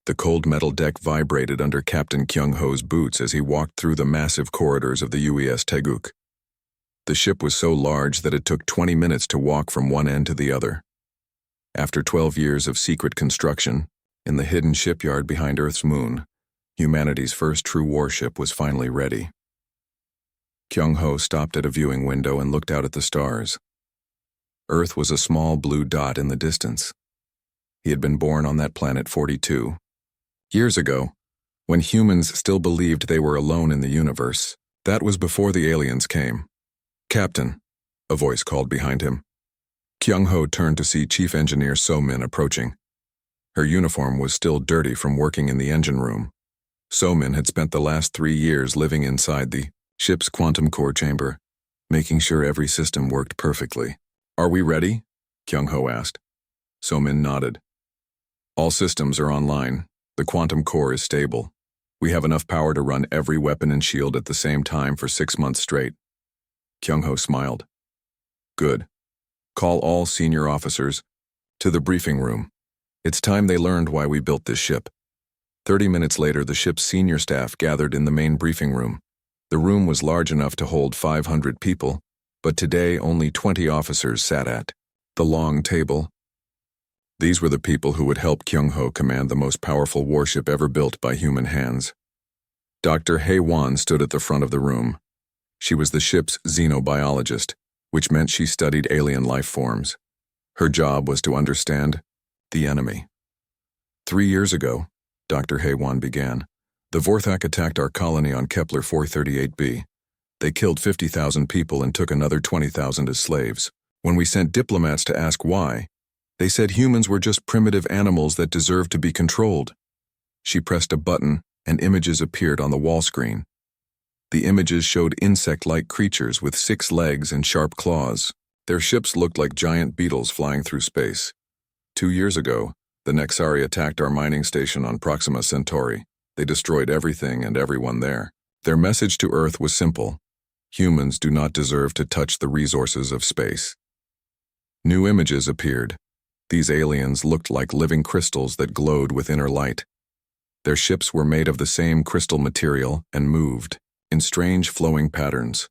The cold metal deck vibrated under Captain Kyung-ho's boots as he walked through the massive corridors of the UES Taeguk. The ship was so large that it took 20 minutes to walk from one end to the other. After 12 years of secret construction, in the hidden shipyard behind Earth's moon, humanity's first true warship was finally ready. Kyung-ho stopped at a viewing window and looked out at the stars. Earth was a small blue dot in the distance. He had been born on that planet 42. Years ago, when humans still believed they were alone in the universe. That was before the aliens came. "Captain," a voice called behind him. Kyung-ho turned to see Chief Engineer So-min approaching. Her uniform was still dirty from working in the engine room. So-min had spent the last 3 years living inside the ship's quantum core chamber, making sure every system worked perfectly. "Are we ready?" Kyung-ho asked. So-min nodded. "All systems are online. The quantum core is stable. We have enough power to run every weapon and shield at the same time for 6 months straight." Kyung-ho smiled. "Good. Call all senior officers to the briefing room. It's time they learned why we built this ship." 30 minutes later, the ship's senior staff gathered in the main briefing room. The room was large enough to hold 500 people, but today only 20 officers sat at the long table. These were the people who would help Kyung-ho command the most powerful warship ever built by human hands. Dr. Hae-won stood at the front of the room. She was the ship's xenobiologist, which meant she studied alien life forms. Her job was to understand the enemy. 3 years ago, Dr. Hae-won began, the Vorthak attacked our colony on Kepler 438b. They killed 50,000 people and took another 20,000 as slaves. When we sent diplomats to ask why, they said humans were just primitive animals that deserved to be controlled. She pressed a button and images appeared on the wall screen. The images showed insect-like creatures with 6 legs and sharp claws. Their ships looked like giant beetles flying through space. 2 years ago, the Nexari attacked our mining station on Proxima Centauri. They destroyed everything and everyone there. Their message to Earth was simple: humans do not deserve to touch the resources of space. New images appeared. These aliens looked like living crystals that glowed with inner light. Their ships were made of the same crystal material and moved in strange flowing patterns.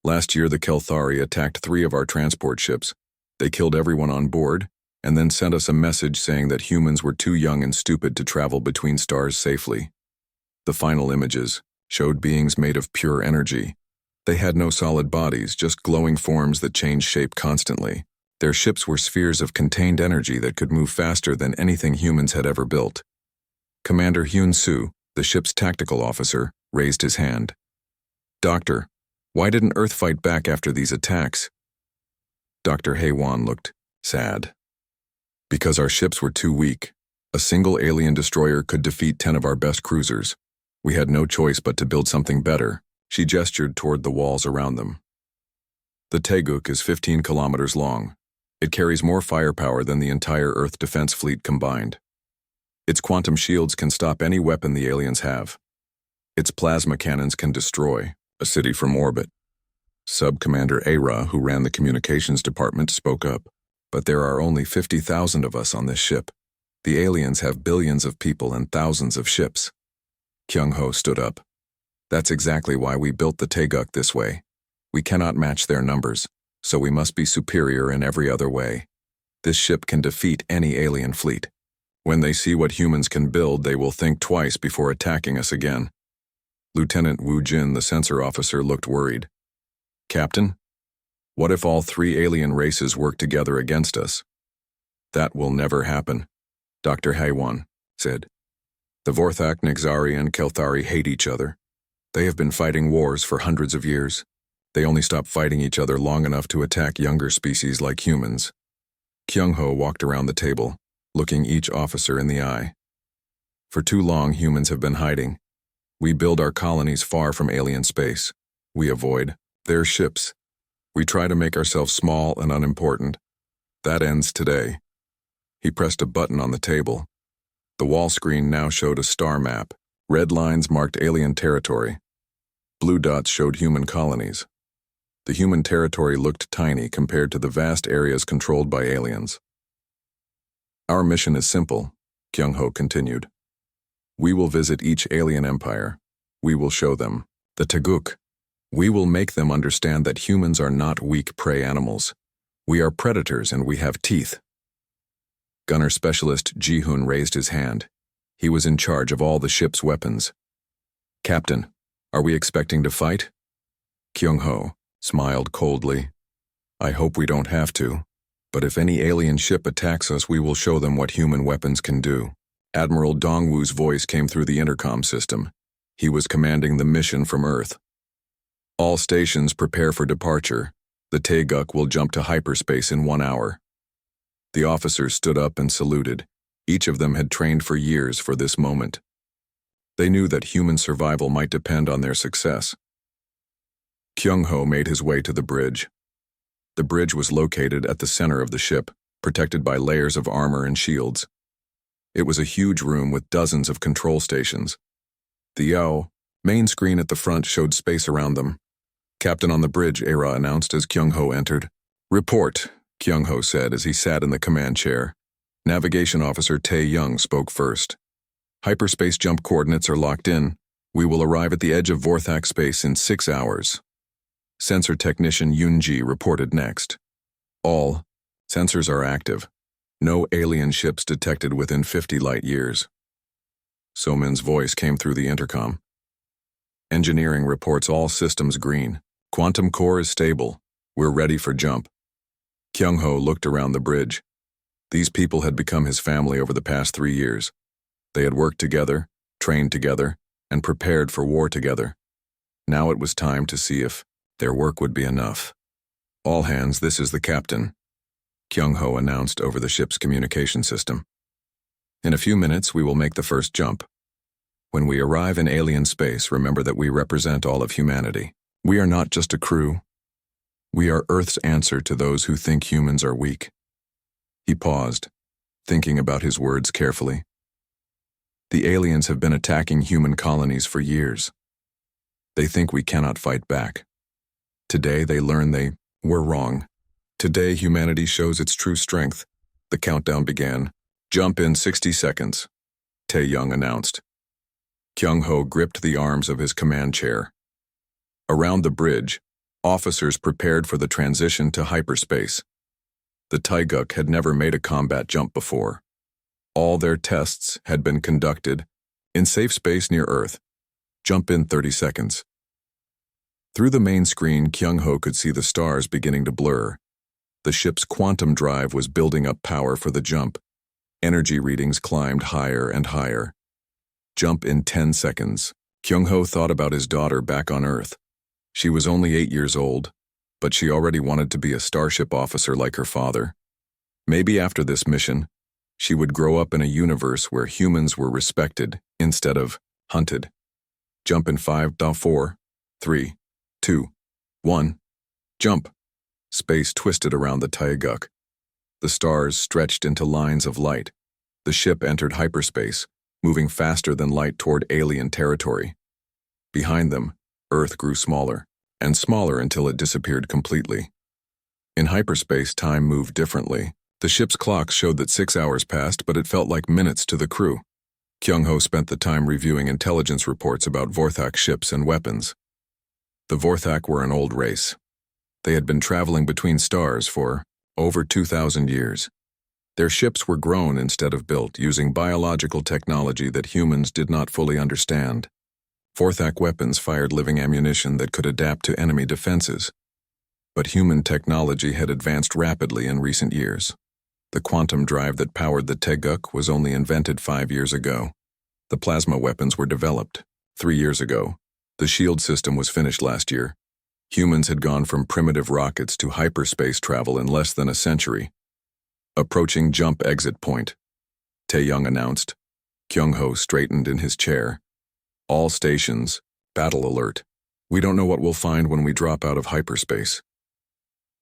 Last year, the Kelthari attacked 3 of our transport ships. They killed everyone on board and then sent us a message saying that humans were too young and stupid to travel between stars safely. The final images showed beings made of pure energy. They had no solid bodies, just glowing forms that changed shape constantly. Their ships were spheres of contained energy that could move faster than anything humans had ever built. Commander Hyun-soo, the ship's tactical officer, raised his hand. "Doctor, why didn't Earth fight back after these attacks?" Dr. Hae-won looked sad. "Because our ships were too weak. A single alien destroyer could defeat 10 of our best cruisers. We had no choice but to build something better." She gestured toward the walls around them. "The Taeguk is 15 kilometers long. It carries more firepower than the entire Earth defense fleet combined. Its quantum shields can stop any weapon the aliens have. Its plasma cannons can destroy a city from orbit." Sub-Commander Ara, who ran the communications department, spoke up. "But there are only 50,000 of us on this ship. The aliens have billions of people and thousands of ships." Kyung-ho stood up. "That's exactly why we built the Taeguk this way. We cannot match their numbers, so we must be superior in every other way. This ship can defeat any alien fleet. When they see what humans can build, they will think twice before attacking us again." Lieutenant Woo Jin, the sensor officer, looked worried. "Captain, what if all 3 alien races work together against us?" "That will never happen," Dr. Hae-won said. "The Vorthak, Nexari, and Kelthari hate each other. They have been fighting wars for hundreds of years. They only stop fighting each other long enough to attack younger species like humans." Kyung-ho walked around the table, looking each officer in the eye. "For too long, humans have been hiding. We build our colonies far from alien space. We avoid their ships. We try to make ourselves small and unimportant. That ends today." He pressed a button on the table. The wall screen now showed a star map. Red lines marked alien territory. Blue dots showed human colonies. The human territory looked tiny compared to the vast areas controlled by aliens. "Our mission is simple," Kyung-ho continued. We will visit each alien empire. We will show them the Taguk. We will make them understand that humans are not weak prey animals. We are predators and we have teeth. Gunner Specialist Ji-hoon raised his hand. He was in charge of all the ship's weapons. Captain, are we expecting to fight? Kyung-ho smiled coldly. I hope we don't have to, but if any alien ship attacks us, we will show them what human weapons can do. Admiral Dongwoo's voice came through the intercom system. He was commanding the mission from Earth. All stations prepare for departure. The Taeguk will jump to hyperspace in 1 hour. The officers stood up and saluted. Each of them had trained for years for this moment. They knew that human survival might depend on their success. Kyung-ho made his way to the bridge. The bridge was located at the center of the ship, protected by layers of armor and shields. It was a huge room with dozens of control stations. The Yao main screen at the front showed space around them. Captain on the bridge, Era announced as Kyung-ho entered. Report, Kyung-ho said as he sat in the command chair. Navigation Officer Tae-young spoke first. Hyperspace jump coordinates are locked in. We will arrive at the edge of Vorthak space in 6 hours. Sensor Technician Yoon-ji reported next. All sensors are active. No alien ships detected within 50 light years. So-min's voice came through the intercom. Engineering reports all systems green. Quantum core is stable. We're ready for jump. Kyung-ho looked around the bridge. These people had become his family over the past 3 years. They had worked together, trained together, and prepared for war together. Now it was time to see if their work would be enough. All hands, this is the captain, Kyung-ho announced over the ship's communication system. In a few minutes, we will make the first jump. When we arrive in alien space, remember that we represent all of humanity. We are not just a crew. We are Earth's answer to those who think humans are weak. He paused, thinking about his words carefully. The aliens have been attacking human colonies for years. They think we cannot fight back. Today they learn they were wrong. Today humanity shows its true strength. The countdown began. Jump in 60 seconds, Tae-young announced. Kyung-ho gripped the arms of his command chair. Around the bridge, officers prepared for the transition to hyperspace. The Taeguk had never made a combat jump before. All their tests had been conducted in safe space near Earth. Jump in 30 seconds. Through the main screen, Kyung-ho could see the stars beginning to blur. The ship's quantum drive was building up power for the jump. Energy readings climbed higher and higher. Jump in 10 seconds. Kyung-ho thought about his daughter back on Earth. She was only 8 years old, but she already wanted to be a starship officer like her father. Maybe after this mission, she would grow up in a universe where humans were respected instead of hunted. Jump in 5, 4, 3, 2, 1. Jump. Space twisted around the Taeguk. The stars stretched into lines of light. The ship entered hyperspace, moving faster than light toward alien territory. Behind them, Earth grew smaller, and smaller until it disappeared completely. In hyperspace, time moved differently. The ship's clock showed that 6 hours passed, but it felt like minutes to the crew. Kyung-ho spent the time reviewing intelligence reports about Vorthak ships and weapons. The Vorthak were an old race. They had been traveling between stars for over 2,000 years. Their ships were grown instead of built, using biological technology that humans did not fully understand. Vorthak weapons fired living ammunition that could adapt to enemy defenses. But human technology had advanced rapidly in recent years. The quantum drive that powered the Taeguk was only invented 5 years ago. The plasma weapons were developed 3 years ago. The shield system was finished last year. Humans had gone from primitive rockets to hyperspace travel in less than a century. Approaching jump exit point, Tae-young announced. Kyung-ho straightened in his chair. All stations, battle alert. We don't know what we'll find when we drop out of hyperspace.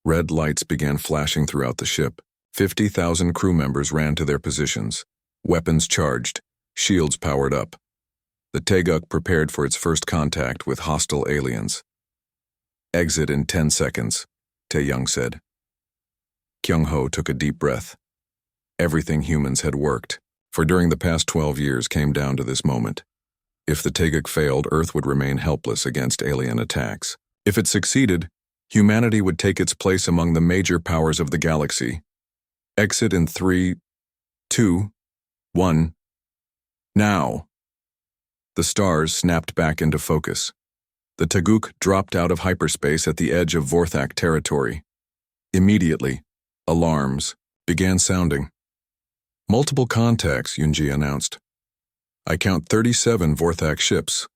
Red lights began flashing throughout the ship. 50,000 crew members ran to their positions. Weapons charged, shields powered up. The Taeguk prepared for its first contact with hostile aliens. Exit in 10 seconds, Tae-young said. Kyung-ho took a deep breath. Everything humans had worked For during the past 12 years came down to this moment. If the Teguk failed, Earth would remain helpless against alien attacks. If it succeeded, humanity would take its place among the major powers of the galaxy. Exit in 3, 2, 1. Now! The stars snapped back into focus. The Teguk dropped out of hyperspace at the edge of Vorthak territory. Immediately, alarms began sounding. Multiple contacts, Yunji announced. I count 37 Vorthak ships,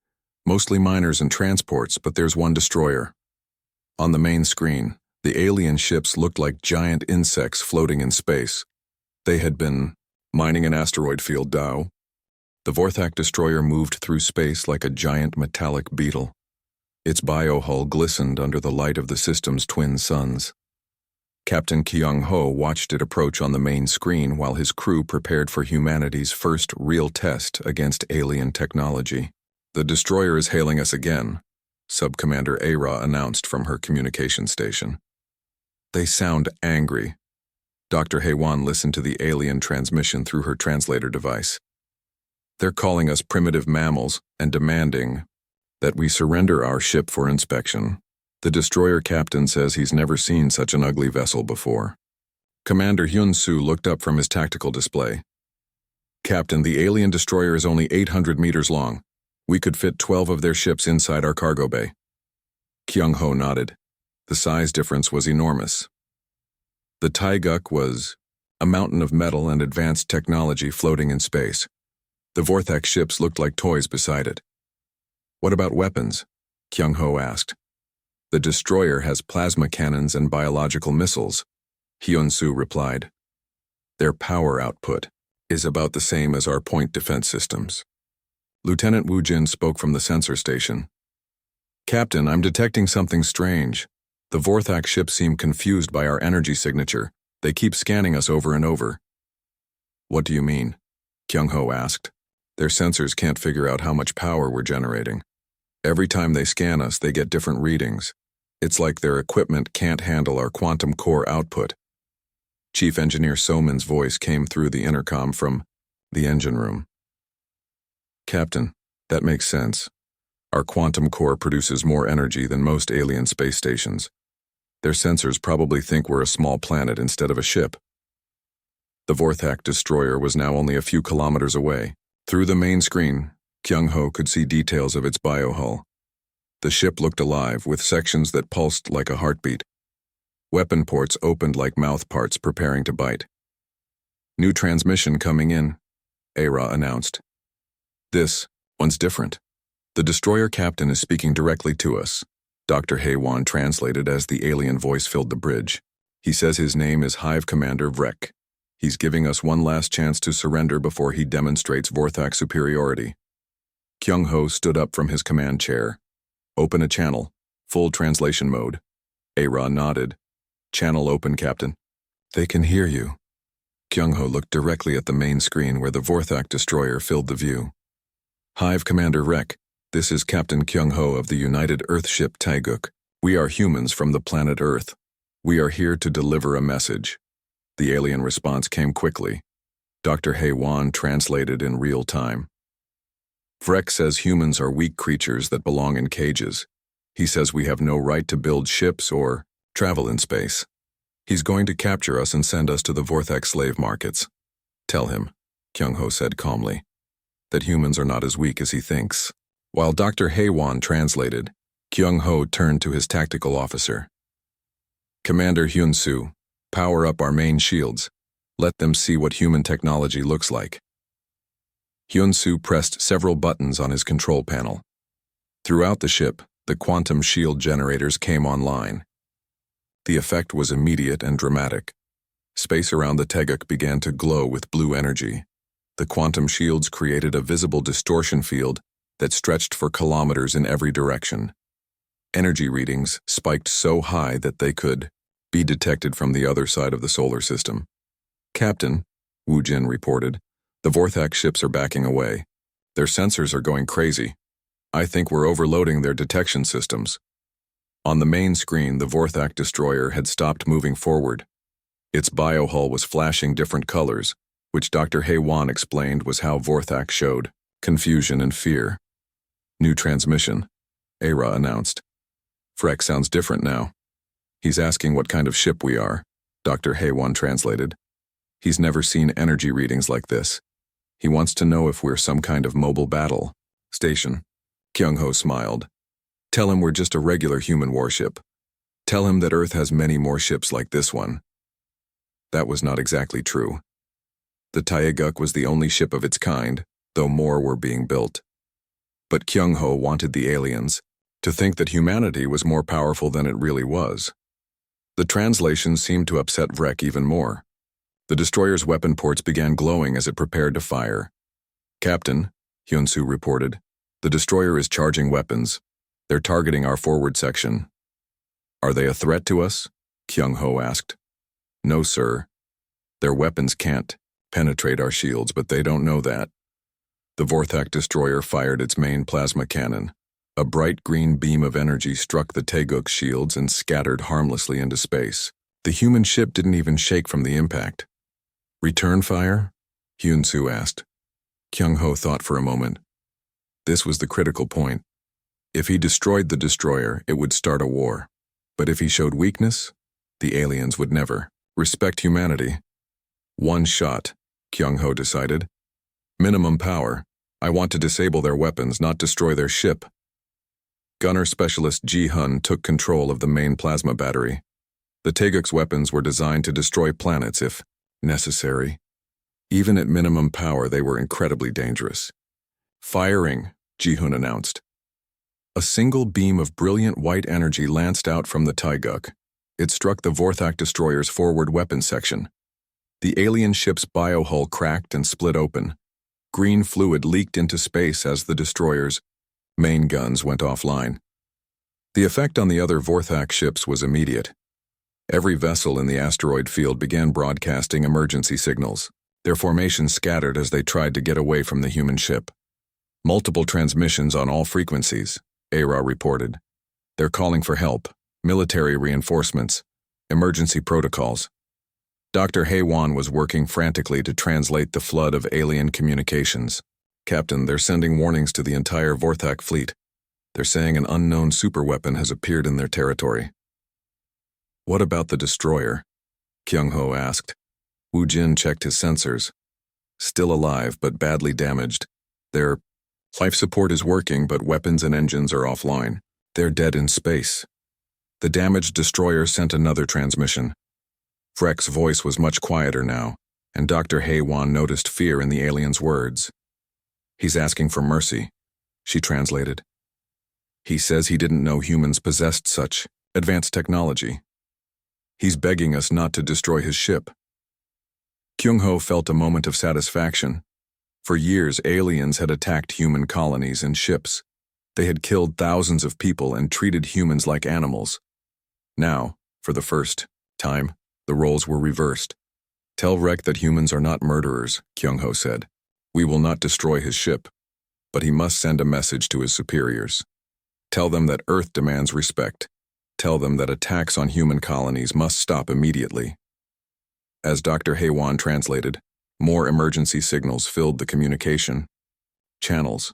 mostly miners and transports, but there's one destroyer. On the main screen, the alien ships looked like giant insects floating in space. They had been mining an asteroid field, Tao. The Vorthak destroyer moved through space like a giant metallic beetle. Its biohull glistened under the light of the system's twin suns. Captain Kyung-ho watched it approach on the main screen while his crew prepared for humanity's first real test against alien technology. The destroyer is hailing us again, Sub-Commander Aira announced from her communication station. They sound angry. Dr. Haewon listened to the alien transmission through her translator device. They're calling us primitive mammals and demanding that we surrender our ship for inspection. The destroyer captain says he's never seen such an ugly vessel before. Commander Hyun-soo looked up from his tactical display. Captain, the alien destroyer is only 800 meters long. We could fit 12 of their ships inside our cargo bay. Kyung-ho nodded. The size difference was enormous. The Taeguk was a mountain of metal and advanced technology floating in space. The Vorthak ships looked like toys beside it. What about weapons? Kyung-ho asked. The destroyer has plasma cannons and biological missiles, Hyun-soo replied. Their power output is about the same as our point defense systems. Lieutenant Woo-jin spoke from the sensor station. Captain, I'm detecting something strange. The Vorthak ships seem confused by our energy signature. They keep scanning us over and over. What do you mean? Kyung-ho asked. Their sensors can't figure out how much power we're generating. Every time they scan us, they get different readings. It's like their equipment can't handle our quantum core output. Chief Engineer Soman's voice came through the intercom from the engine room. Captain, that makes sense. Our quantum core produces more energy than most alien space stations. Their sensors probably think we're a small planet instead of a ship. The Vorthak destroyer was now only a few kilometers away. Through the main screen, Kyung-ho could see details of its biohull. The ship looked alive, with sections that pulsed like a heartbeat. Weapon ports opened like mouth parts preparing to bite. New transmission coming in, Aira announced. This one's different. The destroyer captain is speaking directly to us. Dr. Haewon translated as the alien voice filled the bridge. He says his name is Hive Commander Vrek. He's giving us one last chance to surrender before he demonstrates Vorthak superiority. Kyung-ho stood up from his command chair. Open a channel. Full translation mode. Aira nodded. Channel open, Captain. They can hear you. Kyung-ho looked directly at the main screen where the Vorthak destroyer filled the view. Hive Commander Vrek, this is Captain Kyung-ho of the United Earthship Taeguk. We are humans from the planet Earth. We are here to deliver a message. The alien response came quickly. Dr. Haewon translated in real time. Vrek says humans are weak creatures that belong in cages. He says we have no right to build ships or travel in space. He's going to capture us and send us to the Vorthak slave markets. Tell him, Kyung-ho said calmly, that humans are not as weak as he thinks. While Dr. Haewon translated, Kyung-ho turned to his tactical officer. Commander Hyun-soo, power up our main shields. Let them see what human technology looks like. Hyun-soo pressed several buttons on his control panel. Throughout the ship, the quantum shield generators came online. The effect was immediate and dramatic. Space around the Taeguk began to glow with blue energy. The quantum shields created a visible distortion field that stretched for kilometers in every direction. Energy readings spiked so high that they could be detected from the other side of the solar system. Captain, Woo-jin reported, the Vorthak ships are backing away. Their sensors are going crazy. I think we're overloading their detection systems. On the main screen, the Vorthak destroyer had stopped moving forward. Its biohull was flashing different colors, which Dr. Haywan explained was how Vorthak showed confusion and fear. New transmission, Ara announced. Freck sounds different now. He's asking what kind of ship we are, Dr. Haywan translated. He's never seen energy readings like this. He wants to know if we're some kind of mobile battle station. Kyung-ho smiled. Tell him we're just a regular human warship. Tell him that Earth has many more ships like this one. That was not exactly true. The Taeguk was the only ship of its kind, though more were being built. But Kyung-ho wanted the aliens to think that humanity was more powerful than it really was. The translation seemed to upset Vrek even more. The destroyer's weapon ports began glowing as it prepared to fire. Captain, Hyun-soo reported, the destroyer is charging weapons. They're targeting our forward section. Are they a threat to us? Kyung-ho asked. No, sir. Their weapons can't penetrate our shields, but they don't know that. The Vorthak destroyer fired its main plasma cannon. A bright green beam of energy struck the Taeguk's shields and scattered harmlessly into space. The human ship didn't even shake from the impact. Return fire? Hyun-soo asked. Kyung-ho thought for a moment. This was the critical point. If he destroyed the destroyer, it would start a war. But if he showed weakness, the aliens would never respect humanity. One shot, Kyung-ho decided. Minimum power. I want to disable their weapons, not destroy their ship. Gunner Specialist Ji-hun took control of the main plasma battery. The Taeguk's weapons were designed to destroy planets if necessary. Even at minimum power, they were incredibly dangerous. Firing, Ji-hun announced. A single beam of brilliant white energy lanced out from the Taeguk. It struck the Vorthak destroyer's forward weapon section. The alien ship's biohull cracked and split open. Green fluid leaked into space as the destroyer's main guns went offline. The effect on the other Vorthak ships was immediate. Every vessel in the asteroid field began broadcasting emergency signals. Their formations scattered as they tried to get away from the human ship. Multiple transmissions on all frequencies, Ara reported. They're calling for help, military reinforcements, emergency protocols. Dr. Haywan was working frantically to translate the flood of alien communications. Captain, they're sending warnings to the entire Vorthak fleet. They're saying an unknown superweapon has appeared in their territory. What about the destroyer? Kyung-ho asked. Woo Jin checked his sensors. Still alive, but badly damaged. Their life support is working, but weapons and engines are offline. They're dead in space. The damaged destroyer sent another transmission. Freck's voice was much quieter now, and Dr. Haywan noticed fear in the alien's words. He's asking for mercy, she translated. He says he didn't know humans possessed such advanced technology. He's begging us not to destroy his ship. Kyung-ho felt a moment of satisfaction. For years, aliens had attacked human colonies and ships. They had killed thousands of people and treated humans like animals. Now, for the first time, the roles were reversed. Tell Rek that humans are not murderers, Kyung-ho said. We will not destroy his ship, but he must send a message to his superiors. Tell them that Earth demands respect. Tell them that attacks on human colonies must stop immediately. As Dr. Haywan translated, more emergency signals filled the communication channels.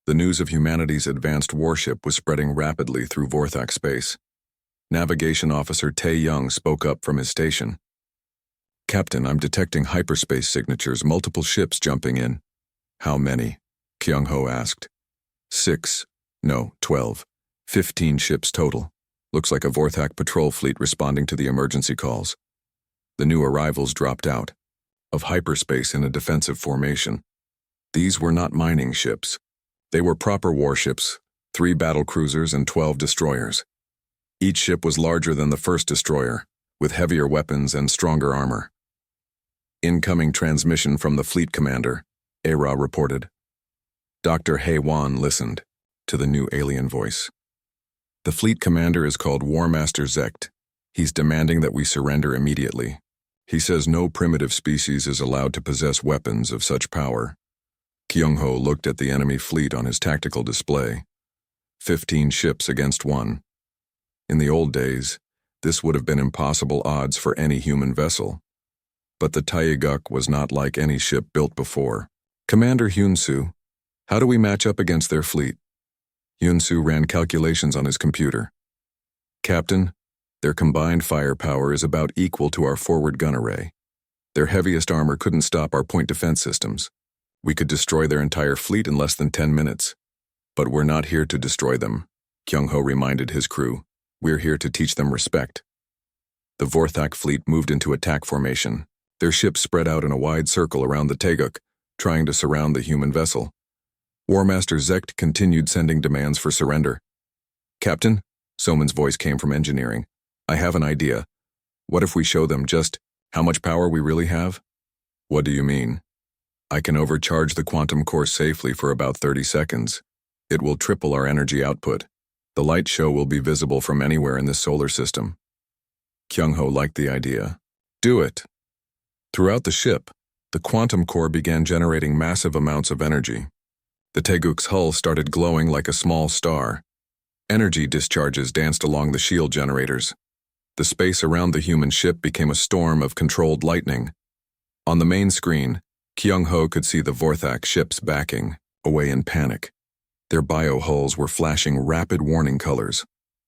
The news of humanity's advanced warship was spreading rapidly through Vorthak space. Navigation Officer Tae-young spoke up from his station. Captain, I'm detecting hyperspace signatures, multiple ships jumping in. How many? Kyung-ho asked. 12. 15 ships total. Looks like a Vorthak patrol fleet responding to the emergency calls. The new arrivals dropped out of hyperspace in a defensive formation. These were not mining ships. They were proper warships, 3 battle cruisers and 12 destroyers. Each ship was larger than the first destroyer, with heavier weapons and stronger armor. Incoming transmission from the fleet commander, Ara reported. Dr. Haywan listened to the new alien voice. The fleet commander is called War Master Zekt. He's demanding that we surrender immediately. He says no primitive species is allowed to possess weapons of such power. Kyung-ho looked at the enemy fleet on his tactical display. 15 ships against 1. In the old days, this would have been impossible odds for any human vessel. But the Taeguk was not like any ship built before. "Commander Hyunsu, how do we match up against their fleet?" Hyunsu ran calculations on his computer. "Captain, their combined firepower is about equal to our forward gun array. Their heaviest armor couldn't stop our point defense systems. We could destroy their entire fleet in less than 10 minutes. But we're not here to destroy them," Kyung-ho reminded his crew. "We're here to teach them respect." The Vorthak fleet moved into attack formation. Their ships spread out in a wide circle around the Taeguk, trying to surround the human vessel. Warmaster Zecht continued sending demands for surrender. "Captain," Soman's voice came from engineering, "I have an idea. What if we show them just how much power we really have?" "What do you mean?" "I can overcharge the quantum core safely for about 30 seconds. It will triple our energy output. The light show will be visible from anywhere in this solar system." Kyung-ho liked the idea. "Do it." Throughout the ship, the quantum core began generating massive amounts of energy. The Taeguk's hull started glowing like a small star. Energy discharges danced along the shield generators. The space around the human ship became a storm of controlled lightning. On the main screen, Kyung-ho could see the Vorthak ships backing away in panic. Their bio-hulls were flashing rapid warning colors.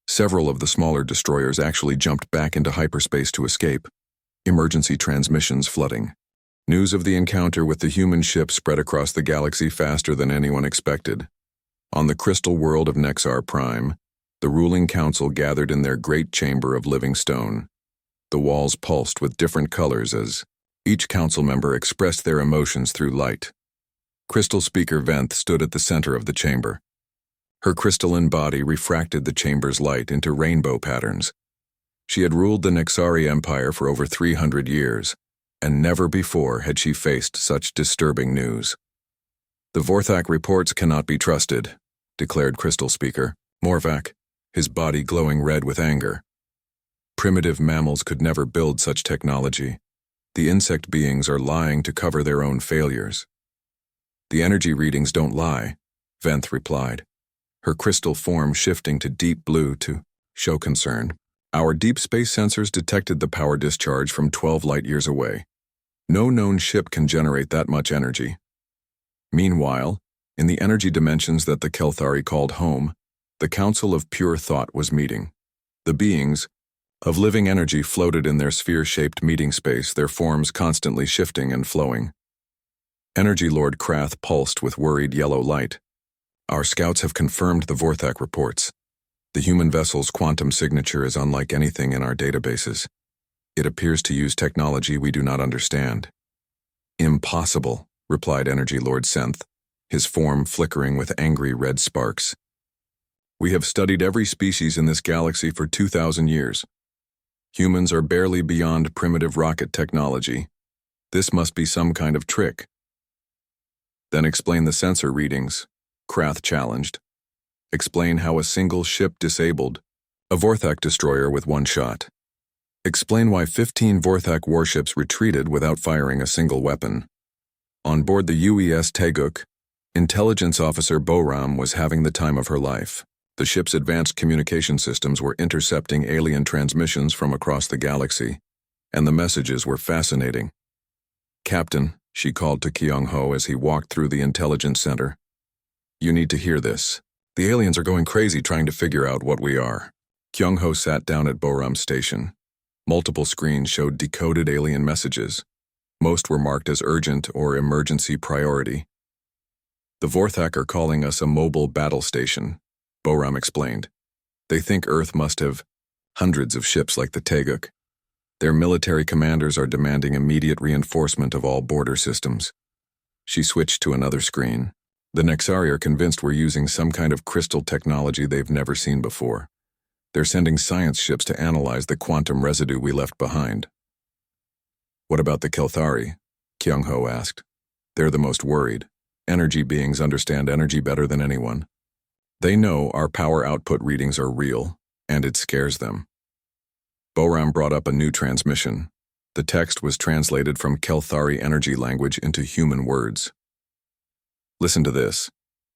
Several of the smaller destroyers actually jumped back into hyperspace to escape. Emergency transmissions flooding. News of the encounter with the human ship spread across the galaxy faster than anyone expected. On the crystal world of Nexar Prime, the ruling council gathered in their great chamber of living stone. The walls pulsed with different colors as each council member expressed their emotions through light. Crystal Speaker Venth stood at the center of the chamber. Her crystalline body refracted the chamber's light into rainbow patterns. She had ruled the Nexari Empire for over 300 years, and never before had she faced such disturbing news. "The Vorthak reports cannot be trusted," declared Crystal Speaker Morvac, his body glowing red with anger. "Primitive mammals could never build such technology. The insect beings are lying to cover their own failures." "The energy readings don't lie," Venth replied, her crystal form shifting to deep blue to show concern. "Our deep space sensors detected the power discharge from 12 light-years away. No known ship can generate that much energy." Meanwhile, in the energy dimensions that the Kelthari called home, the Council of Pure Thought was meeting. The beings of living energy floated in their sphere-shaped meeting space, their forms constantly shifting and flowing. Energy Lord Krath pulsed with worried yellow light. "Our scouts have confirmed the Vorthak reports. The human vessel's quantum signature is unlike anything in our databases. It appears to use technology we do not understand." "Impossible," replied Energy Lord Senth, his form flickering with angry red sparks. "We have studied every species in this galaxy for 2,000 years. Humans are barely beyond primitive rocket technology. This must be some kind of trick." "Then explain the sensor readings," Krath challenged. "Explain how a single ship disabled a Vorthak destroyer with one shot. Explain why 15 Vorthak warships retreated without firing a single weapon. On board the UES Taeguk, Intelligence Officer Boram was having the time of her life. The ship's advanced communication systems were intercepting alien transmissions from across the galaxy, and the messages were fascinating. "Captain," she called to Kyung-ho as he walked through the intelligence center, "you need to hear this. The aliens are going crazy trying to figure out what we are." Kyung-ho sat down at Boram's station. Multiple screens showed decoded alien messages. Most were marked as urgent or emergency priority. "The Vorthak are calling us a mobile battle station," Boram explained. "They think Earth must have hundreds of ships like the Taeguk. Their military commanders are demanding immediate reinforcement of all border systems." She switched to another screen. "The Nexari are convinced we're using some kind of crystal technology they've never seen before. They're sending science ships to analyze the quantum residue we left behind." "What about the Kelthari?" Kyung-ho asked. "They're the most worried. Energy beings understand energy better than anyone. They know our power output readings are real, and it scares them." Boram brought up a new transmission. The text was translated from Kelthari energy language into human words. "Listen to this.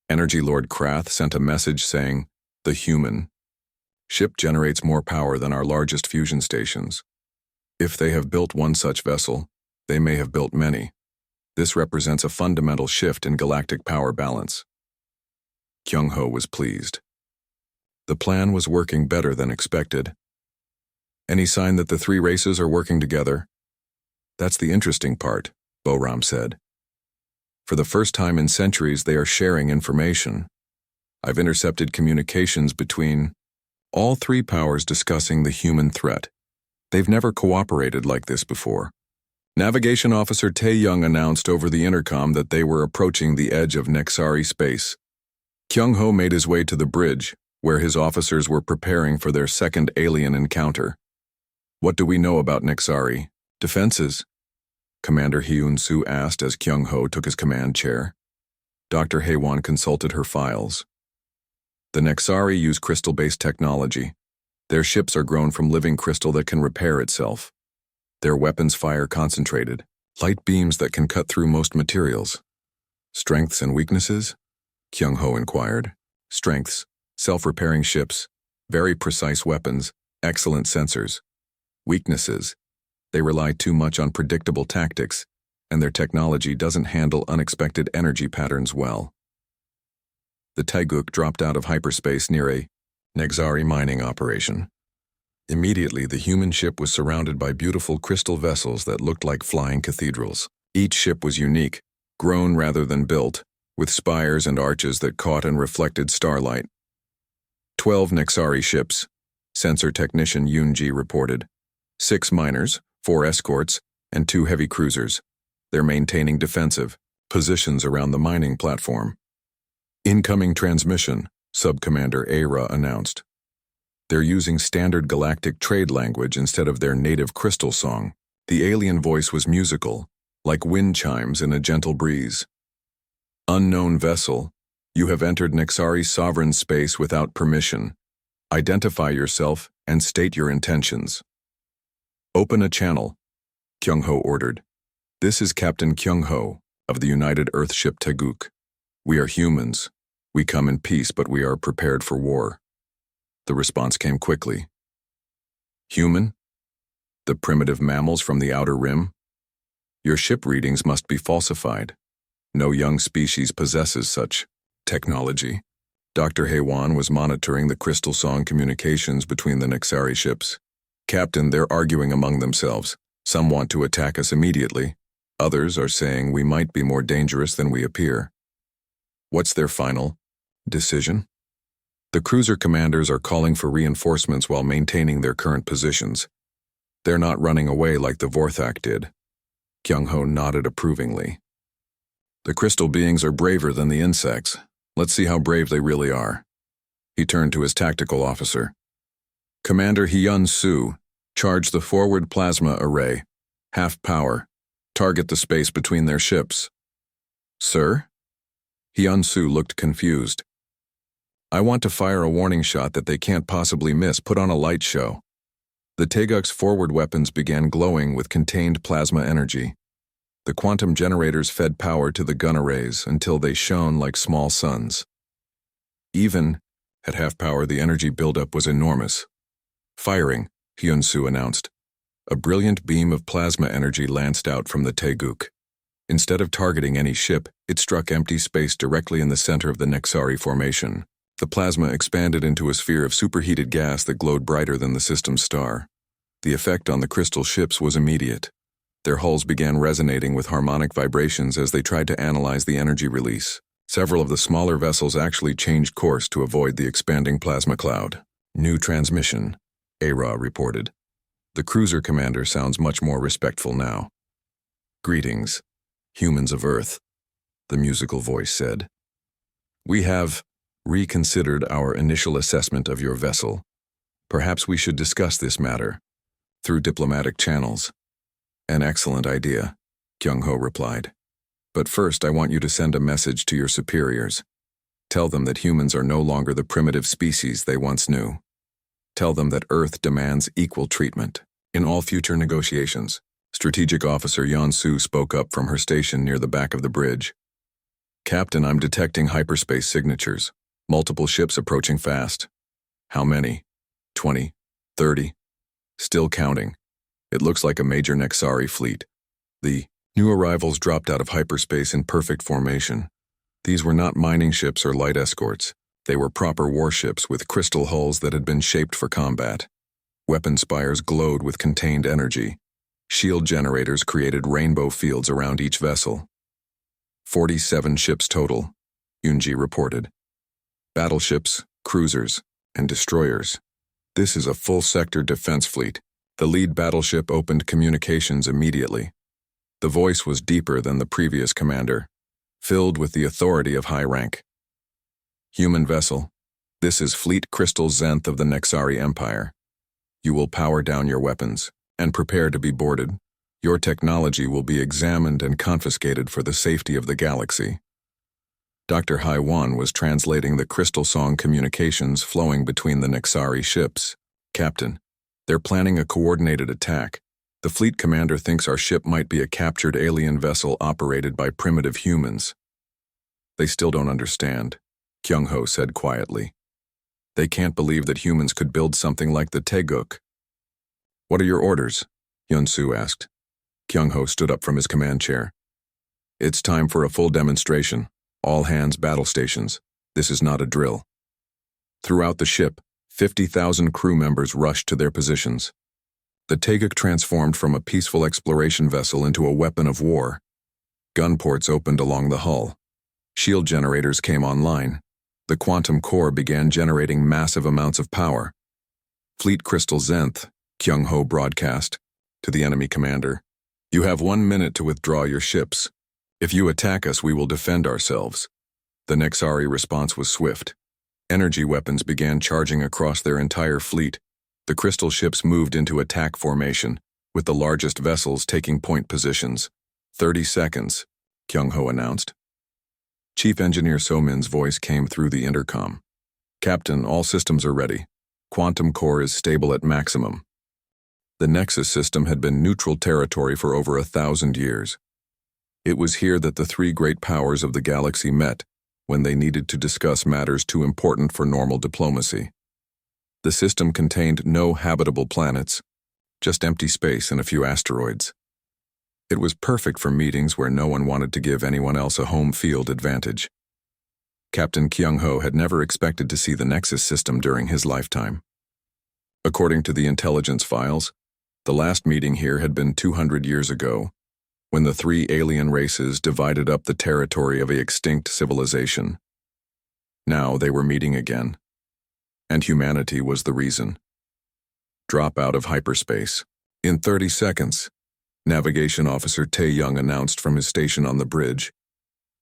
Energy Lord Krath sent a message saying, 'The human ship generates more power than our largest fusion stations. If they have built one such vessel, They may have built many. This represents a fundamental shift in galactic power balance. Kyung-ho was pleased. The plan was working better than expected. Any sign that the three races are working together? That's the interesting part, Boram said. For the first time in centuries, they are sharing information. I've intercepted communications between all three powers discussing the human threat. They've never cooperated like this before. Navigation Officer Tae-young announced over the intercom that they were approaching the edge of Nexari space. Kyung-ho made his way to the bridge, where his officers were preparing for their second alien encounter. What do we know about Nexari? Defenses? Commander Hyun-soo asked as Kyung-ho took his command chair. Dr. Haewon consulted her files. The Nexari use crystal-based technology. Their ships are grown from living crystal that can repair itself. Their weapons fire concentrated, light beams that can cut through most materials. Strengths and weaknesses? Kyung-ho inquired. Strengths: self-repairing ships, very precise weapons, excellent sensors. Weaknesses: they rely too much on predictable tactics, and their technology doesn't handle unexpected energy patterns well. The Taeguk dropped out of hyperspace near a Nexari mining operation. Immediately, the human ship was surrounded by beautiful crystal vessels that looked like flying cathedrals. Each ship was unique, grown rather than built, with spires and arches that caught and reflected starlight. 12 Nexari ships, sensor technician Yoon-ji reported. 6 miners, 4 escorts, and 2 heavy cruisers. They're maintaining defensive positions around the mining platform. Incoming transmission, Sub-Commander Aira announced. They're using standard galactic trade language instead of their native crystal song. The alien voice was musical, like wind chimes in a gentle breeze. Unknown vessel, you have entered Nexari's sovereign space without permission. Identify yourself and state your intentions. Open a channel, Kyung-ho ordered. This is Captain Kyung-ho of the United Earthship Taeguk. We are humans. We come in peace, but we are prepared for war. The response came quickly. Human? The primitive mammals from the outer rim? Your ship readings must be falsified. No young species possesses such technology. Dr. Haewon was monitoring the crystal song communications between the Nexari ships. Captain, they're arguing among themselves. Some want to attack us immediately. Others are saying we might be more dangerous than we appear. What's their final decision? The cruiser commanders are calling for reinforcements while maintaining their current positions. They're not running away like the Vorthak did. Kyung-ho nodded approvingly. The crystal beings are braver than the insects. Let's see how brave they really are. He turned to his tactical officer. Commander Hyun-soo, charge the forward plasma array. Half power. Target the space between their ships. Sir? Hyun-soo looked confused. I want to fire a warning shot that they can't possibly miss. Put on a light show. The Taeguk's forward weapons began glowing with contained plasma energy. The quantum generators fed power to the gun arrays until they shone like small suns. Even at half power, the energy buildup was enormous. Firing, Hyun-soo announced. A brilliant beam of plasma energy lanced out from the Taeguk. Instead of targeting any ship, it struck empty space directly in the center of the Nexari formation. The plasma expanded into a sphere of superheated gas that glowed brighter than the system's star. The effect on the crystal ships was immediate. Their hulls began resonating with harmonic vibrations as they tried to analyze the energy release. Several of the smaller vessels actually changed course to avoid the expanding plasma cloud. New transmission, Aira reported. The cruiser commander sounds much more respectful now. Greetings, humans of Earth, the musical voice said. We have reconsidered our initial assessment of your vessel. Perhaps we should discuss this matter through diplomatic channels. An excellent idea, Kyung-ho replied. But first I want you to send a message to your superiors. Tell them that humans are no longer the primitive species they once knew. Tell them that Earth demands equal treatment in all future negotiations. Strategic Officer Yeon-soo spoke up from her station near the back of the bridge. Captain, I'm detecting hyperspace signatures. Multiple ships approaching fast. How many? 20? 30? Still counting. It looks like a major Nexari fleet. The new arrivals dropped out of hyperspace in perfect formation. These were not mining ships or light escorts. They were proper warships with crystal hulls that had been shaped for combat. Weapon spires glowed with contained energy. Shield generators created rainbow fields around each vessel. 47 ships total, Yunji reported. Battleships, cruisers, and destroyers. This is a full-sector defense fleet. The lead battleship opened communications immediately. The voice was deeper than the previous commander, filled with the authority of high rank. Human vessel, this is Fleet Crystal Zenth of the Nexari Empire. You will power down your weapons and prepare to be boarded. Your technology will be examined and confiscated for the safety of the galaxy. Dr. Haiwan was translating the Crystal Song communications flowing between the Nexari ships. Captain, they're planning a coordinated attack. The fleet commander thinks our ship might be a captured alien vessel operated by primitive humans. They still don't understand, Kyung-ho said quietly. They can't believe that humans could build something like the Taeguk. What are your orders? Hyun-soo asked. Kyung-ho stood up from his command chair. It's time for a full demonstration. All hands battle stations. This is not a drill. Throughout the ship, 50,000 crew members rushed to their positions. The Taeguk transformed from a peaceful exploration vessel into a weapon of war. Gun ports opened along the hull. Shield generators came online. The quantum core began generating massive amounts of power. Fleet Crystal Zenth, Kyung-ho broadcast to the enemy commander. You have 1 minute to withdraw your ships. If you attack us, we will defend ourselves. The Nexari response was swift. Energy weapons began charging across their entire fleet. The crystal ships moved into attack formation, with the largest vessels taking point positions. 30 seconds, Kyung-ho announced. Chief Engineer So-min's voice came through the intercom. Captain, all systems are ready. Quantum core is stable at maximum. The Nexus system had been neutral territory for over 1,000 years. It was here that the three great powers of the galaxy met when they needed to discuss matters too important for normal diplomacy. The system contained no habitable planets, just empty space and a few asteroids. It was perfect for meetings where no one wanted to give anyone else a home field advantage. Captain Kyung-ho had never expected to see the Nexus system during his lifetime. According to the intelligence files, the last meeting here had been 200 years ago, when the three alien races divided up the territory of an extinct civilization. Now they were meeting again, and humanity was the reason. Drop out of hyperspace. In 30 seconds, Navigation Officer Tae-young announced from his station on the bridge.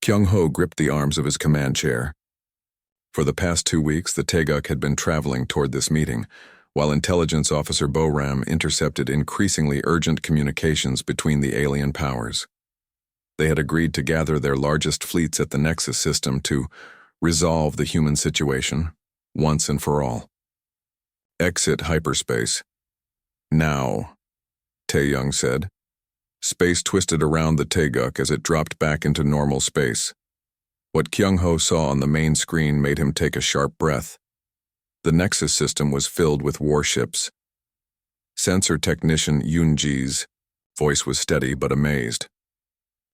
Kyung-ho gripped the arms of his command chair. For the past 2 weeks, the Taeguk had been traveling toward this meeting, while Intelligence Officer Bo-ram intercepted increasingly urgent communications between the alien powers. They had agreed to gather their largest fleets at the Nexus system to resolve the human situation, once and for all. Exit hyperspace. Now, Tae-young said. Space twisted around the Taeguk as it dropped back into normal space. What Kyung-ho saw on the main screen made him take a sharp breath. The Nexus system was filled with warships. Sensor technician Yunji's voice was steady but amazed.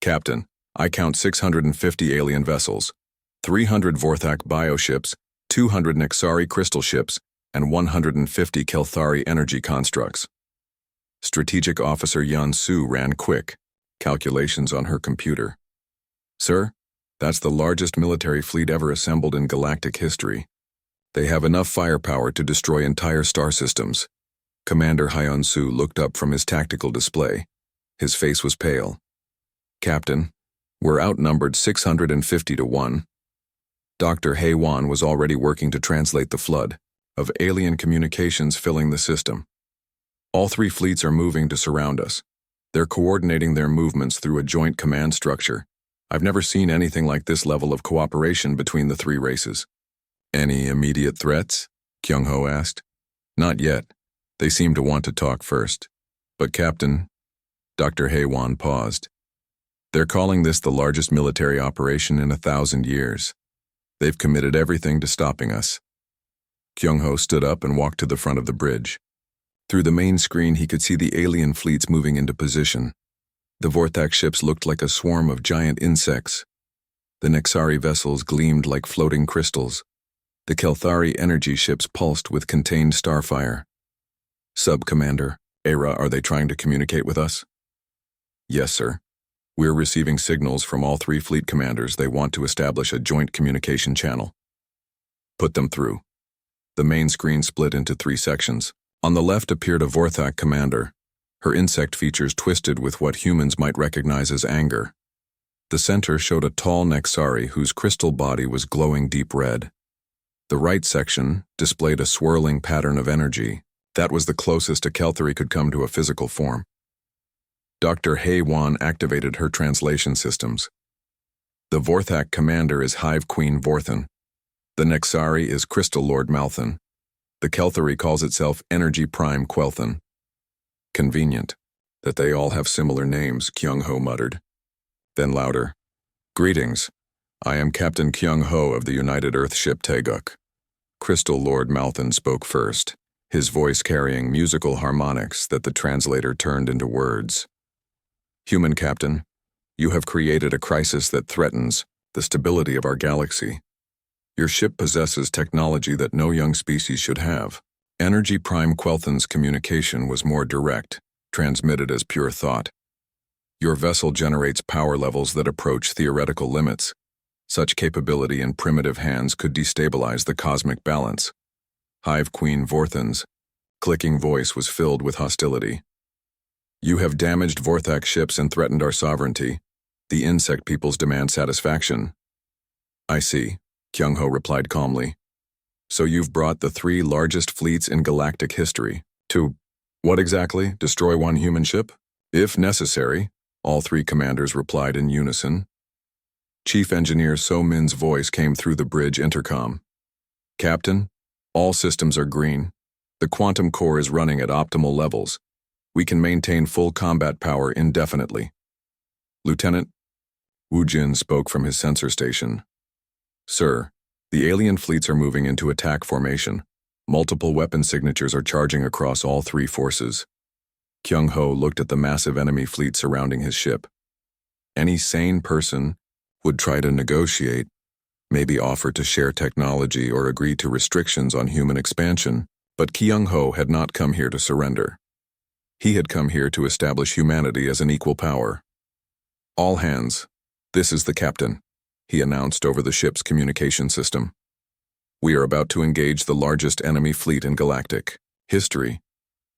Captain, I count 650 alien vessels, 300 Vorthak bioships, 200 Nexari crystal ships, and 150 Kelthari energy constructs. Strategic Officer Yan-su ran quick calculations on her computer. Sir, that's the largest military fleet ever assembled in galactic history. They have enough firepower to destroy entire star systems. Commander Hyun-soo looked up from his tactical display. His face was pale. Captain, we're outnumbered 650 to 1. Dr. Hae-won was already working to translate the flood of alien communications filling the system. All three fleets are moving to surround us. They're coordinating their movements through a joint command structure. I've never seen anything like this level of cooperation between the three races. Any immediate threats? Kyung-ho asked. Not yet. They seem to want to talk first. But Captain, Dr. Hae-won paused. They're calling this the largest military operation in 1,000 years. They've committed everything to stopping us. Kyung-ho stood up and walked to the front of the bridge. Through the main screen, he could see the alien fleets moving into position. The Vorthak ships looked like a swarm of giant insects. The Nexari vessels gleamed like floating crystals. The Kelthari energy ships pulsed with contained starfire. Sub-Commander, Era, are they trying to communicate with us? Yes, sir. We're receiving signals from all 3 fleet commanders. They want to establish a joint communication channel. Put them through. The main screen split into 3 sections. On the left appeared a Vorthak commander, her insect features twisted with what humans might recognize as anger. The center showed a tall Nexari whose crystal body was glowing deep red. The right section displayed a swirling pattern of energy. That was the closest a Kelthari could come to a physical form. Dr. Hei-Wan activated her translation systems. The Vorthak commander is Hive Queen Vorthan. The Nexari is Crystal Lord Malthan. The Kelthari calls itself Energy Prime Quelthan. Convenient that they all have similar names, Kyung-ho muttered. Then louder. Greetings. I am Captain Kyung-ho of the United Earth ship Taeguk. Crystal Lord Malthan spoke first, his voice carrying musical harmonics that the translator turned into words. Human Captain, you have created a crisis that threatens the stability of our galaxy. Your ship possesses technology that no young species should have. Energy Prime Quelthan's communication was more direct, transmitted as pure thought. Your vessel generates power levels that approach theoretical limits. Such capability in primitive hands could destabilize the cosmic balance. Hive Queen Vorthan's clicking voice was filled with hostility. You have damaged Vorthak ships and threatened our sovereignty. The insect peoples demand satisfaction. I see, Kyung-ho replied calmly. So you've brought the 3 largest fleets in galactic history to, what exactly, destroy 1 human ship? If necessary, all 3 commanders replied in unison. Chief Engineer So-min's voice came through the bridge intercom. Captain, all systems are green. The quantum core is running at optimal levels. We can maintain full combat power indefinitely. Lieutenant, Wu Jin spoke from his sensor station. Sir, the alien fleets are moving into attack formation. Multiple weapon signatures are charging across all 3 forces. Kyung-ho looked at the massive enemy fleet surrounding his ship. Any sane person would try to negotiate, maybe offer to share technology or agree to restrictions on human expansion, but Kyung-ho had not come here to surrender. He had come here to establish humanity as an equal power. All hands, this is the captain, he announced over the ship's communication system. We are about to engage the largest enemy fleet in galactic history.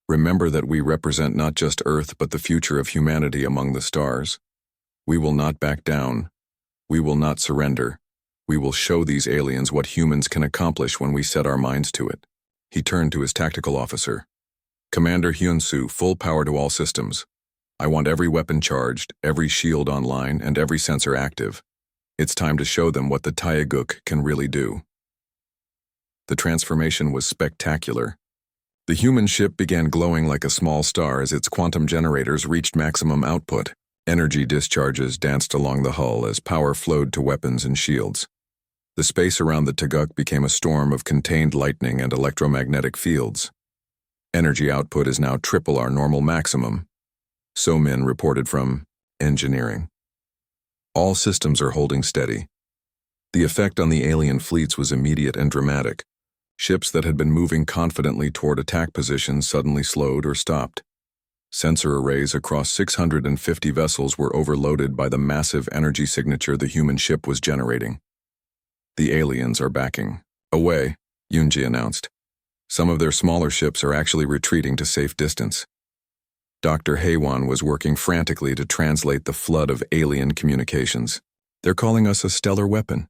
Remember that we represent not just Earth but the future of humanity among the stars. We will not back down. We will not surrender. We will show these aliens what humans can accomplish when we set our minds to it. He turned to his tactical officer. Commander Hyun-soo, full power to all systems. I want every weapon charged, every shield online, and every sensor active. It's time to show them what the Taeguk can really do. The transformation was spectacular. The human ship began glowing like a small star as its quantum generators reached maximum output. Energy discharges danced along the hull as power flowed to weapons and shields. The space around the Taeguk became a storm of contained lightning and electromagnetic fields. Energy output is now triple our normal maximum. So-min reported from engineering. All systems are holding steady. The effect on the alien fleets was immediate and dramatic. Ships that had been moving confidently toward attack positions suddenly slowed or stopped. Sensor arrays across 650 vessels were overloaded by the massive energy signature the human ship was generating. The aliens are backing away, Yoonji announced. Some of their smaller ships are actually retreating to safe distance. Dr. Hei-Wan was working frantically to translate the flood of alien communications. They're calling us a stellar weapon.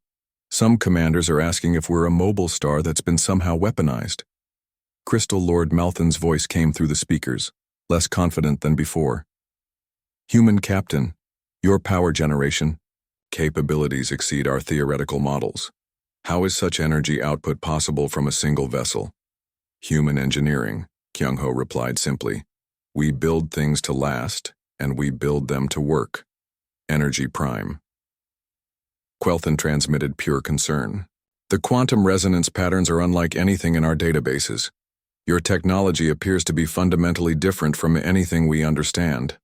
Some commanders are asking if we're a mobile star that's been somehow weaponized. Crystal Lord Malthan's voice came through the speakers, less confident than before. Human Captain, your power generation capabilities exceed our theoretical models. How is such energy output possible from a single vessel? Human engineering, Kyung-ho replied simply. We build things to last, and we build them to work. Energy Prime. Quelthan transmitted pure concern. The quantum resonance patterns are unlike anything in our databases. Your technology appears to be fundamentally different from anything we understand.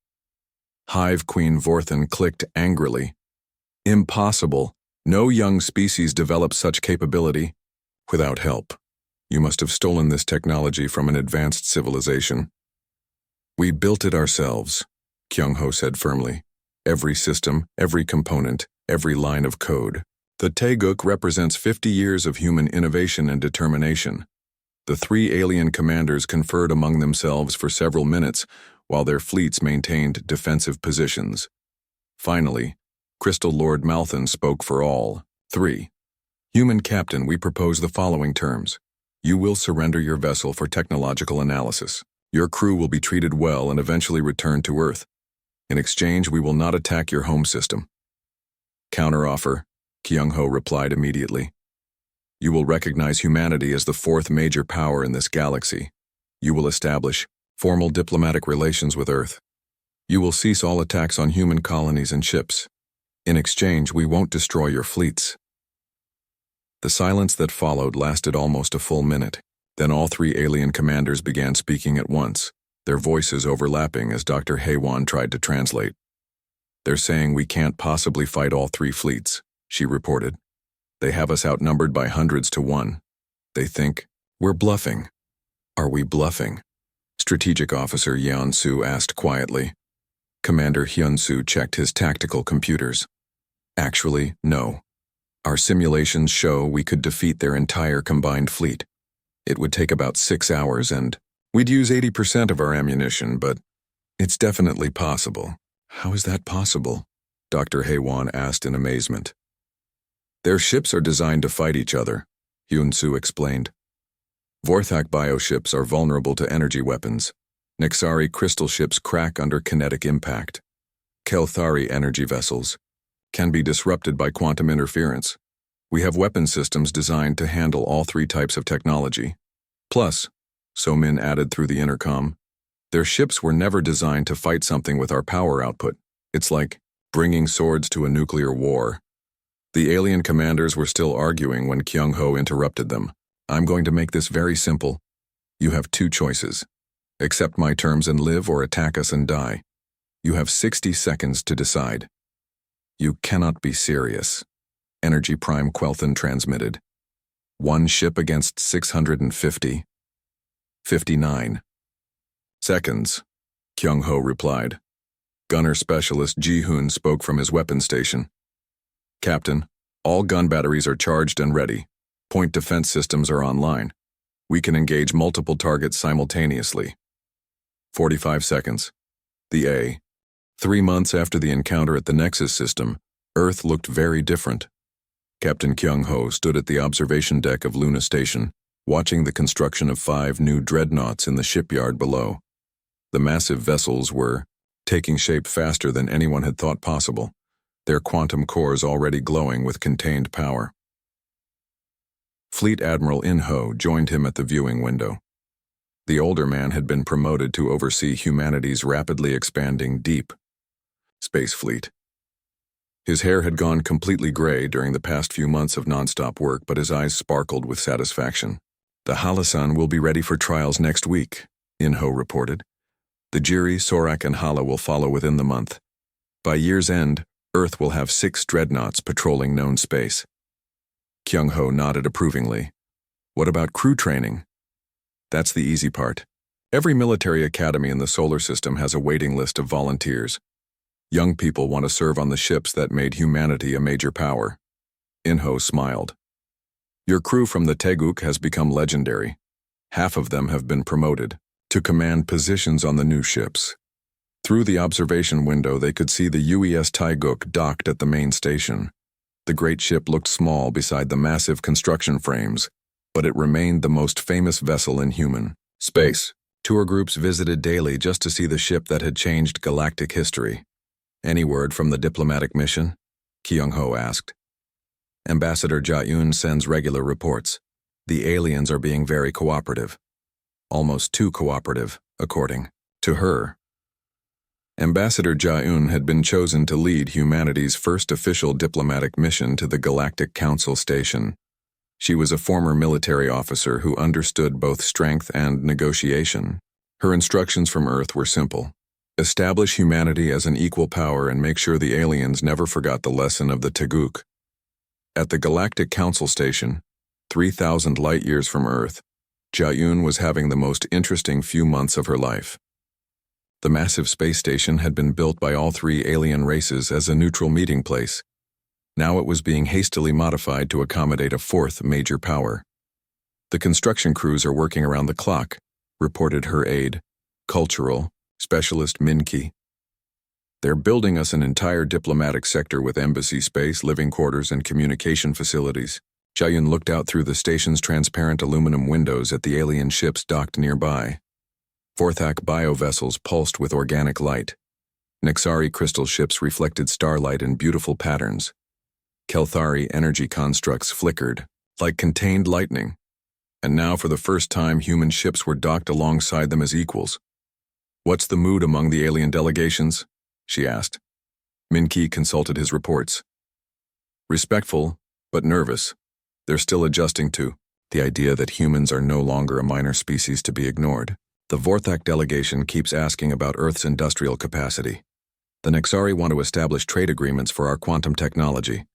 Hive Queen Vorthan clicked angrily. Impossible. No young species develops such capability. Without help. You must have stolen this technology from an advanced civilization. We built it ourselves, Kyung-ho said firmly. Every system, every component, every line of code. The Taeguk represents 50 years of human innovation and determination. The three alien commanders conferred among themselves for several minutes while their fleets maintained defensive positions. Finally, Crystal Lord Malthan spoke for all. 3. Human Captain, we propose the following terms. You will surrender your vessel for technological analysis. Your crew will be treated well and eventually returned to Earth. In exchange, we will not attack your home system. Counteroffer, Kyung-ho replied immediately. You will recognize humanity as the fourth major power in this galaxy. You will establish formal diplomatic relations with Earth. You will cease all attacks on human colonies and ships. In exchange, we won't destroy your fleets. The silence that followed lasted almost a full minute. Then all three alien commanders began speaking at once, their voices overlapping as Dr. Haewon tried to translate. They're saying we can't possibly fight all three fleets, she reported. They have us outnumbered by hundreds to 1. They think we're bluffing. Are we bluffing? Strategic Officer Yeon-soo asked quietly. Commander Hyun-soo checked his tactical computers. Actually, no. Our simulations show we could defeat their entire combined fleet. It would take about 6 hours and we'd use 80% of our ammunition, but it's definitely possible. How is that possible? Dr. Haewon asked in amazement. Their ships are designed to fight each other, Hyun-soo explained. Vorthak bioships are vulnerable to energy weapons. Nexari crystal ships crack under kinetic impact. Kelthari energy vessels can be disrupted by quantum interference. We have weapon systems designed to handle all three types of technology. Plus, So-min added through the intercom, their ships were never designed to fight something with our power output. It's like bringing swords to a nuclear war. The alien commanders were still arguing when Kyung-ho interrupted them. I'm going to make this very simple. You have 2 choices. Accept my terms and live, or attack us and die. You have 60 seconds to decide. You cannot be serious. Energy Prime Quelthan transmitted. 1 ship against 650. 59 seconds, Kyung-ho replied. Gunner Specialist Ji-hoon spoke from his weapon station. Captain, all gun batteries are charged and ready. Point defense systems are online. We can engage multiple targets simultaneously. 45 seconds. The A. 3 months after the encounter at the Nexus system, Earth looked very different. Captain Kyung-ho stood at the observation deck of Luna Station, watching the construction of 5 new dreadnoughts in the shipyard below. The massive vessels were taking shape faster than anyone had thought possible, their quantum cores already glowing with contained power. Fleet Admiral In-ho joined him at the viewing window. The older man had been promoted to oversee humanity's rapidly expanding deep space fleet. His hair had gone completely gray during the past few months of nonstop work, but his eyes sparkled with satisfaction. The Halasan will be ready for trials next week, In-ho reported. The Jiri, Sorak, and Hala will follow within the month. By year's end, Earth will have 6 dreadnoughts patrolling known space. Kyung-ho nodded approvingly. What about crew training? That's the easy part. Every military academy in the solar system has a waiting list of volunteers. Young people want to serve on the ships that made humanity a major power. In-ho smiled. Your crew from the Taeguk has become legendary. Half of them have been promoted to command positions on the new ships. Through the observation window, they could see the UES Taeguk docked at the main station. The great ship looked small beside the massive construction frames, but it remained the most famous vessel in human space. Tour groups visited daily just to see the ship that had changed galactic history. Any word from the diplomatic mission? Kyung-ho asked. Ambassador Ja-eun sends regular reports. The aliens are being very cooperative. Almost too cooperative, according to her. Ambassador Ja-eun had been chosen to lead humanity's first official diplomatic mission to the Galactic Council Station. She was a former military officer who understood both strength and negotiation. Her instructions from Earth were simple. Establish humanity as an equal power and make sure the aliens never forgot the lesson of the Tagook. At the Galactic Council Station, 3,000 light-years from Earth, Jia-Yun was having the most interesting few months of her life. The massive space station had been built by all three alien races as a neutral meeting place. Now it was being hastily modified to accommodate a fourth major power. The construction crews are working around the clock, reported her aide, cultural specialist Min-Ki. They're building us an entire diplomatic sector with embassy space, living quarters, and communication facilities. Jia-Yun looked out through the station's transparent aluminum windows at the alien ships docked nearby. Vorthak biovessels pulsed with organic light. Nexari crystal ships reflected starlight in beautiful patterns. Kelthari energy constructs flickered, like contained lightning. And now for the first time human ships were docked alongside them as equals. "What's the mood among the alien delegations?" she asked. Min-Ki consulted his reports. "Respectful, but nervous. They're still adjusting to the idea that humans are no longer a minor species to be ignored. The Vorthak delegation keeps asking about Earth's industrial capacity. The Nexari want to establish trade agreements for our quantum technology.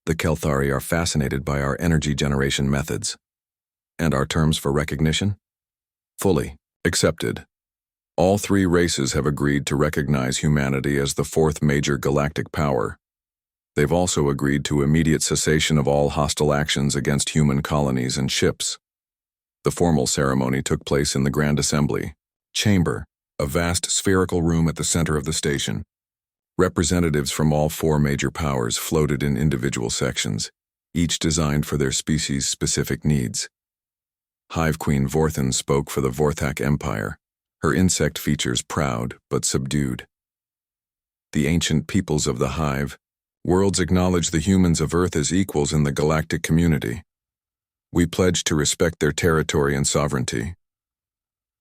The Kelthari are fascinated by our energy generation methods. And our terms for recognition? Fully accepted. All three races have agreed to recognize humanity as the fourth major galactic power. They've also agreed to immediate cessation of all hostile actions against human colonies and ships." The formal ceremony took place in the Grand Assembly Chamber, a vast spherical room at the center of the station. Representatives from all four major powers floated in individual sections, each designed for their species' specific needs. Hive Queen Vorthan spoke for the Vorthak Empire, her insect features proud but subdued. "The ancient peoples of the Hive, worlds acknowledge the humans of Earth as equals in the galactic community. We pledge to respect their territory and sovereignty."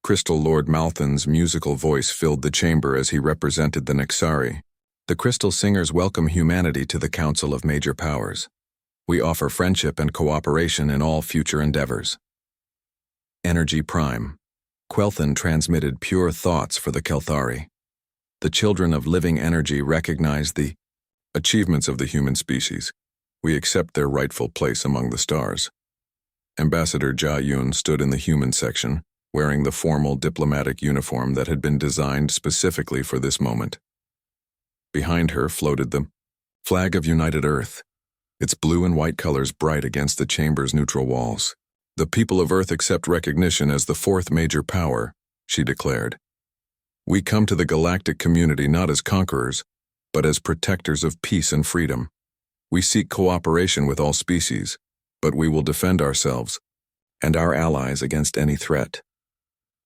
Crystal Lord Malthan's musical voice filled the chamber as he represented the Nexari. "The Crystal Singers welcome humanity to the Council of Major Powers. We offer friendship and cooperation in all future endeavors." Energy Prime. Quelthan transmitted pure thoughts for the Kelthari. "The children of living energy recognize the achievements of the human species. We accept their rightful place among the stars." Ambassador Jia-Yun stood in the human section, wearing the formal diplomatic uniform that had been designed specifically for this moment. Behind her floated the flag of United Earth, its blue and white colors bright against the chamber's neutral walls. "The people of Earth accept recognition as the fourth major power," she declared. "We come to the galactic community not as conquerors, but as protectors of peace and freedom. We seek cooperation with all species, but we will defend ourselves and our allies against any threat."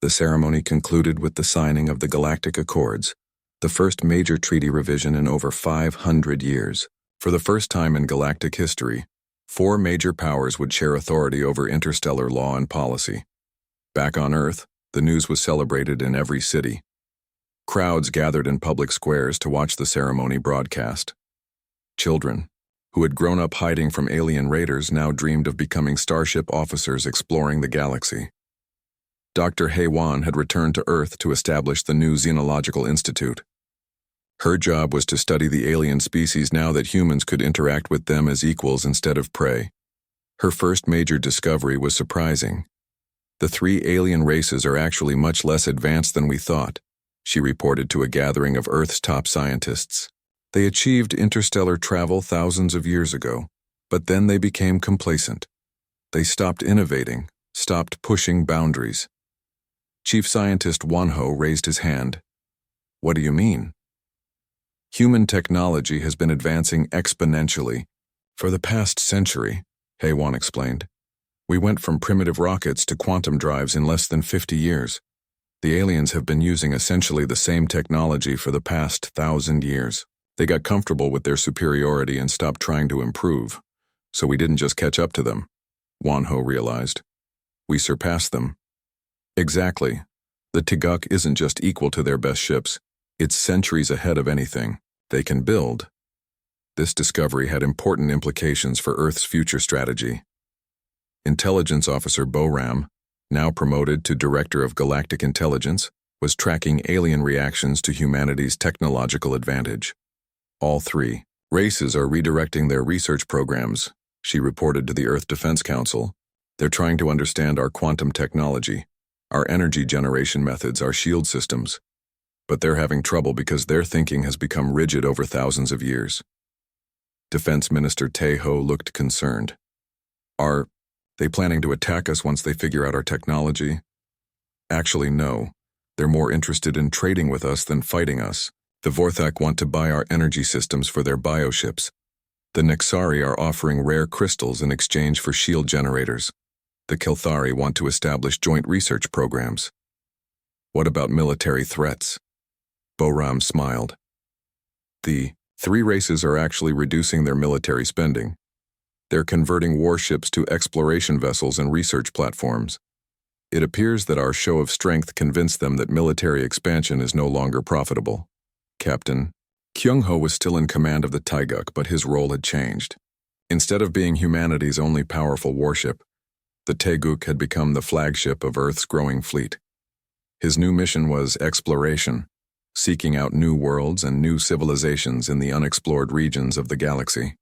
The ceremony concluded with the signing of the Galactic Accords, the first major treaty revision in over 500 years. For the first time in galactic history, four major powers would share authority over interstellar law and policy. Back on Earth, the news was celebrated in every city. Crowds gathered in public squares to watch the ceremony broadcast. Children, who had grown up hiding from alien raiders, now dreamed of becoming starship officers exploring the galaxy. Dr. Heywan had returned to Earth to establish the new Xenological Institute. Her job was to study the alien species now that humans could interact with them as equals instead of prey. Her first major discovery was surprising. "The three alien races are actually much less advanced than we thought," she reported to a gathering of Earth's top scientists. "They achieved interstellar travel thousands of years ago, but then they became complacent. They stopped innovating, stopped pushing boundaries." Chief Scientist Wanho raised his hand. "What do you mean?" "Human technology has been advancing exponentially for the past century," Heywan explained. "We went from primitive rockets to quantum drives in less than 50 years. The aliens have been using essentially the same technology for the past 1,000 years. They got comfortable with their superiority and stopped trying to improve, so we didn't just catch up to them," Wanho realized. "We surpassed them." "Exactly. The Tiguk isn't just equal to their best ships, it's centuries ahead of anything they can build." This discovery had important implications for Earth's future strategy. Intelligence Officer Boram, now promoted to Director of Galactic Intelligence, was tracking alien reactions to humanity's technological advantage. All three races are redirecting their research programs, she reported to the Earth Defense Council. They're trying to understand our quantum technology, our energy generation methods, our shield systems. But they're having trouble because their thinking has become rigid over thousands of years. Defense Minister Tae-ho looked concerned. Are they planning to attack us once they figure out our technology? Actually, no. They're more interested in trading with us than fighting us. The Vorthak want to buy our energy systems for their bioships. The Nexari are offering rare crystals in exchange for shield generators. The Kilthari want to establish joint research programs. What about military threats? Boram smiled. The three races are actually reducing their military spending. They're converting warships to exploration vessels and research platforms. It appears that our show of strength convinced them that military expansion is no longer profitable. Captain Kyung-ho was still in command of the Taeguk, but his role had changed. Instead of being humanity's only powerful warship, the Taeguk had become the flagship of Earth's growing fleet. His new mission was exploration, seeking out new worlds and new civilizations in the unexplored regions of the galaxy.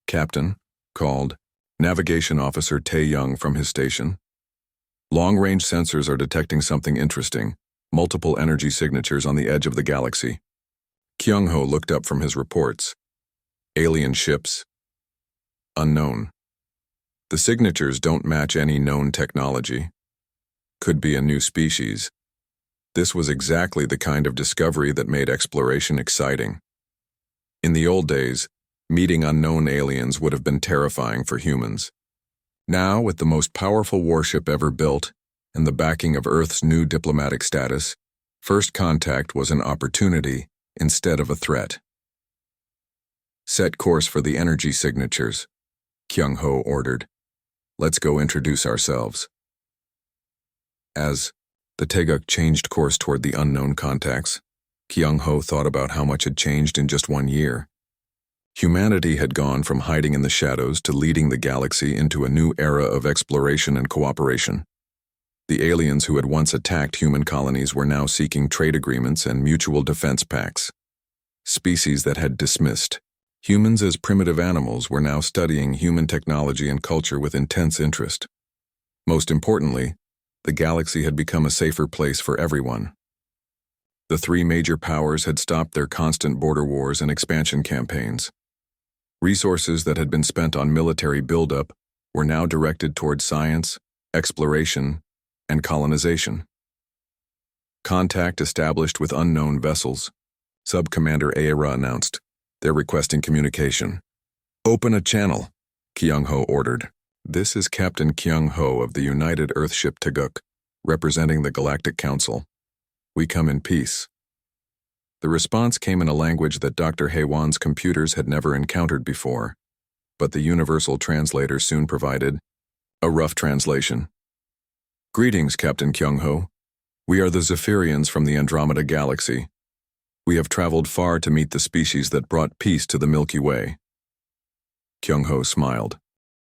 Captain called Navigation Officer Tae-young from his station. Long-range sensors are detecting something interesting, multiple energy signatures on the edge of the galaxy. Kyung-ho looked up from his reports. Alien ships. Unknown. The signatures don't match any known technology. Could be a new species. This was exactly the kind of discovery that made exploration exciting. In the old days, meeting unknown aliens would have been terrifying for humans. Now, with the most powerful warship ever built and the backing of Earth's new diplomatic status, first contact was an opportunity instead of a threat. Set course for the energy signatures, Kyung-ho ordered. Let's go introduce ourselves. As the Taeguk changed course toward the unknown contacts, Kyung-ho thought about how much had changed in just 1 year. Humanity had gone from hiding in the shadows to leading the galaxy into a new era of exploration and cooperation. The aliens who had once attacked human colonies were now seeking trade agreements and mutual defense pacts. Species that had dismissed humans as primitive animals were now studying human technology and culture with intense interest. Most importantly, the galaxy had become a safer place for everyone. The three major powers had stopped their constant border wars and expansion campaigns. Resources that had been spent on military buildup were now directed toward science, exploration, and colonization. Contact established with unknown vessels. Sub-Commander Aira announced. They're requesting communication. Open a channel, Kyung-ho ordered. This is Captain Kyung-ho of the United Earthship Taeguk, representing the Galactic Council. We come in peace. The response came in a language that Dr. Haewon's computers had never encountered before, but the universal translator soon provided a rough translation. Greetings, Captain Kyung-ho. We are the Zephyrians from the Andromeda Galaxy. We have traveled far to meet the species that brought peace to the Milky Way. Kyung-ho smiled.